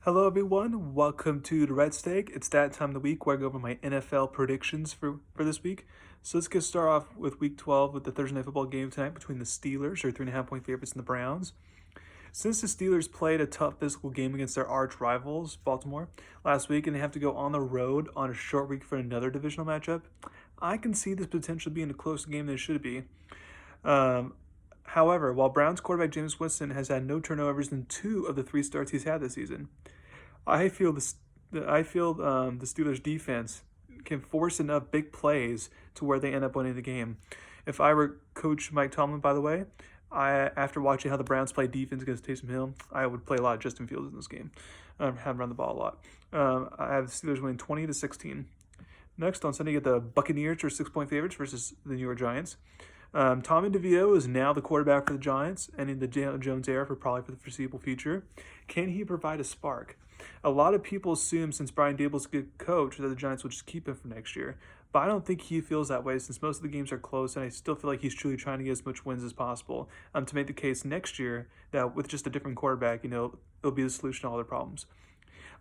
Hello, everyone. Welcome to the Red Steak. It's that time of the week where I go over my NFL predictions for this week. So let's get started off with Week 12 with the Thursday Night Football game tonight between the Steelers, or 3.5-point favorites, and the Browns. Since the Steelers played a tough physical game against their arch rivals, Baltimore, last week, and they have to go on the road on a short week for another divisional matchup, I can see this potentially being a closer game than it should be. Um, However, while Browns quarterback James Winston has had no turnovers in 2 of the 3 starts he's had this season, I feel the Steelers defense can force enough big plays to where they end up winning the game. If I were Coach Mike Tomlin, by the way, after watching how the Browns play defense against Taysom Hill, I would play a lot of Justin Fields in this game. Have him run the ball a lot. I have the Steelers winning 20-16. Next on Sunday, you get the Buccaneers, or 6-point favorites, versus the New York Giants. Tommy DeVito is now the quarterback for the Giants and in the Daniel Jones era for the foreseeable future. Can he provide a spark? A lot of people assume since Brian Dable's a good coach that the Giants will just keep him for next year. But I don't think he feels that way since most of the games are close, and I still feel like he's truly trying to get as much wins as possible to make the case next year that with just a different quarterback, it'll be the solution to all their problems.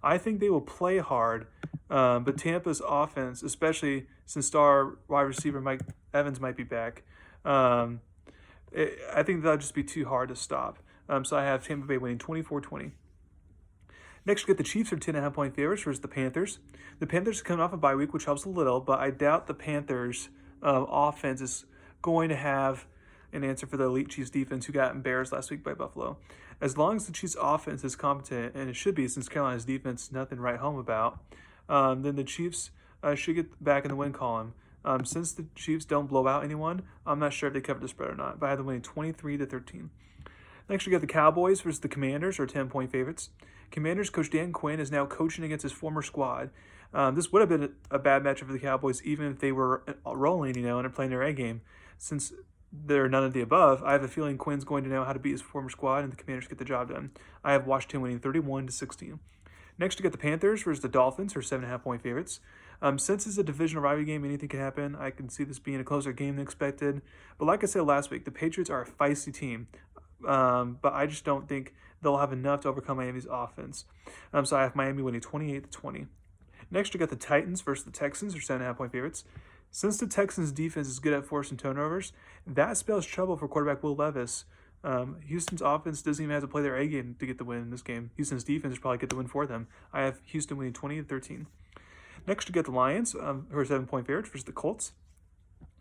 I think they will play hard, but Tampa's offense, especially since star wide receiver Mike Evans might be back, I think that'll just be too hard to stop. So I have Tampa Bay winning 24-20. Next, you get the Chiefs are 10.5-point favorites versus the Panthers. The Panthers are coming off a bye week, which helps a little, but I doubt the Panthers' offense is going to have an answer for the elite Chiefs defense who got embarrassed last week by Buffalo. As long as the Chiefs' offense is competent, and it should be since Carolina's defense nothing to write home about, then the Chiefs should get back in the win column. Since the Chiefs don't blow out anyone, I'm not sure if they cover the spread or not, but I have them winning 23-13. Next, we got the Cowboys versus the Commanders, or 10-point favorites. Commanders coach Dan Quinn is now coaching against his former squad. This would have been a bad matchup for the Cowboys, even if they were rolling, and are playing their A game. Since they're none of the above, I have a feeling Quinn's going to know how to beat his former squad, and the Commanders get the job done. I have Washington winning 31-16. Next, you get the Panthers versus the Dolphins, or 7.5-point favorites. Since it's a divisional rivalry game, anything can happen. I can see this being a closer game than expected. But like I said last week, the Patriots are a feisty team. But I just don't think they'll have enough to overcome Miami's offense. So I have Miami winning 28-20. Next, you got the Titans versus the Texans, or 7.5-point favorites. Since the Texans' defense is good at forcing turnovers, that spells trouble for quarterback Will Levis. Houston's offense doesn't even have to play their A game to get the win in this game. Houston's defense will probably get the win for them. I have Houston winning 20-13. Next, you get the Lions, who are 7-point favorites versus the Colts.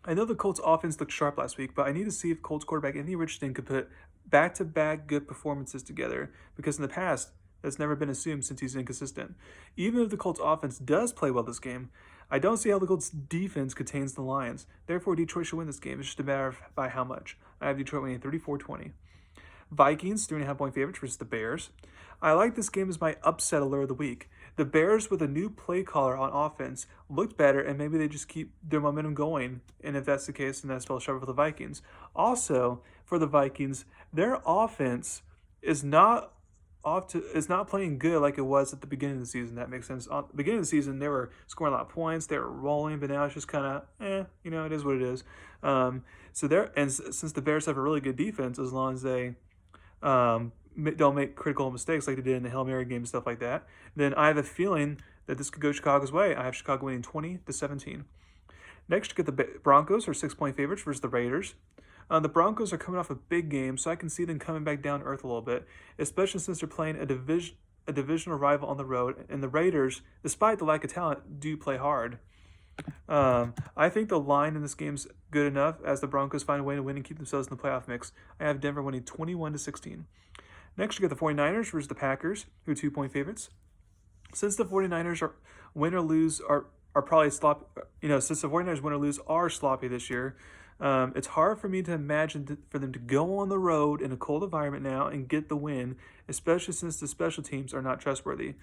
I know the Colts offense looked sharp last week, but I need to see if Colts quarterback Anthony Richardson could put back-to-back good performances together, because in the past, that's never been assumed since he's inconsistent. Even if the Colts offense does play well this game, I don't see how the Colts defense contains the Lions. Therefore, Detroit should win this game. It's just a matter of by how much. I have Detroit winning 34-20. Vikings, 3.5-point favorites versus the Bears. I like this game as my upset alert of the week. The Bears, with a new play caller on offense, looked better, and maybe they just keep their momentum going. And if that's the case, then that spells trouble for the Vikings. Also, for the Vikings, their offense is not playing good like it was at the beginning of the season. That makes sense. At the beginning of the season, they were scoring a lot of points, they were rolling, but now it's just kind of, it is what it is. Since the Bears have a really good defense, as long as they don't make critical mistakes like they did in the Hail Mary game and stuff like that, then I have a feeling that this could go Chicago's way. I have Chicago winning 20-17. Next, you get the Broncos, or 6-point favorites versus the Raiders. The Broncos are coming off a big game, so I can see them coming back down to earth a little bit, especially since they're playing a divisional rival on the road, and the Raiders, despite the lack of talent, do play hard. I think the line in this game's good enough as the Broncos find a way to win and keep themselves in the playoff mix. I have Denver winning 21-16. Next, you get the 49ers versus the Packers, who are 2-point favorites. Since the 49ers are win or lose are probably sloppy, since the 49ers win or lose are sloppy this year, it's hard for me to imagine for them to go on the road in a cold environment now and get the win, especially since the special teams are not trustworthy.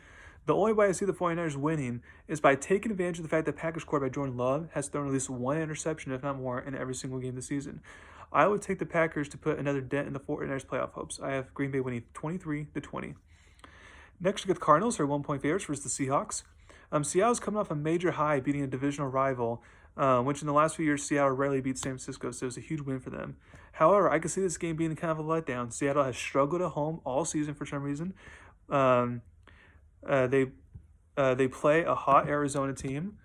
The only way I see the 49ers winning is by taking advantage of the fact that Packers quarterback Jordan Love has thrown at least one interception, if not more, in every single game this season. I would take the Packers to put another dent in the 49ers playoff hopes. I have Green Bay winning 23-20. Next, you get the Cardinals, who are 1-point favorites versus the Seahawks. Seattle's coming off a major high, beating a divisional rival, which in the last few years, Seattle rarely beats San Francisco, so it was a huge win for them. However, I can see this game being kind of a letdown. Seattle has struggled at home all season for some reason. They play a hot Arizona team,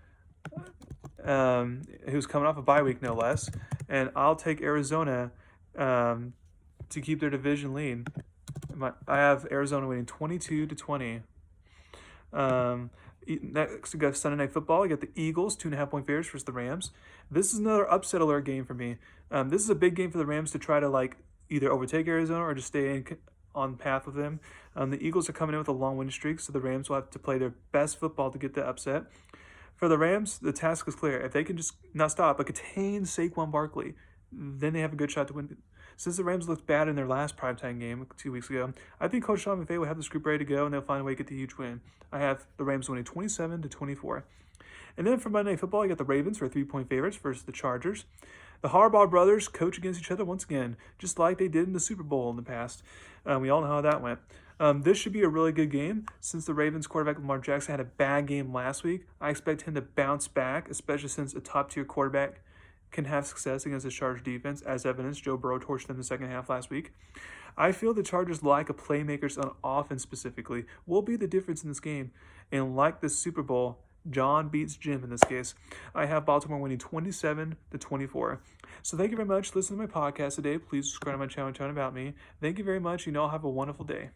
who's coming off a bye week, no less. And I'll take Arizona to keep their division lead. I have Arizona winning 22-20. Next, we got Sunday Night Football. You got the Eagles, 2.5-point favorites versus the Rams. This is another upset alert game for me. This is a big game for the Rams to try to either overtake Arizona or just stay on path with them. The Eagles are coming in with a long winning streak, so the Rams will have to play their best football to get the upset. For the Rams, the task is clear. If they can just not stop, but contain Saquon Barkley, then they have a good shot to win. Since the Rams looked bad in their last primetime game 2 weeks ago, I think Coach Sean McVay will have this group ready to go, and they'll find a way to get the huge win. I have the Rams winning 27-24. And then for Monday Night Football, you got the Ravens for 3-point favorites versus the Chargers. The Harbaugh brothers coach against each other once again, just like they did in the Super Bowl in the past. We all know how that went. This should be a really good game. Since the Ravens quarterback Lamar Jackson had a bad game last week, I expect him to bounce back, especially since a top-tier quarterback can have success against the Chargers defense. As evidence, Joe Burrow torched them in the second half last week. I feel the Chargers lack a playmakers on offense specifically will be the difference in this game. And like the Super Bowl, John beats Jim in this case. I have Baltimore winning 27-24. So thank you very much for listening to my podcast today. Please subscribe to my channel and tell me about me. Thank you very much. You all have a wonderful day.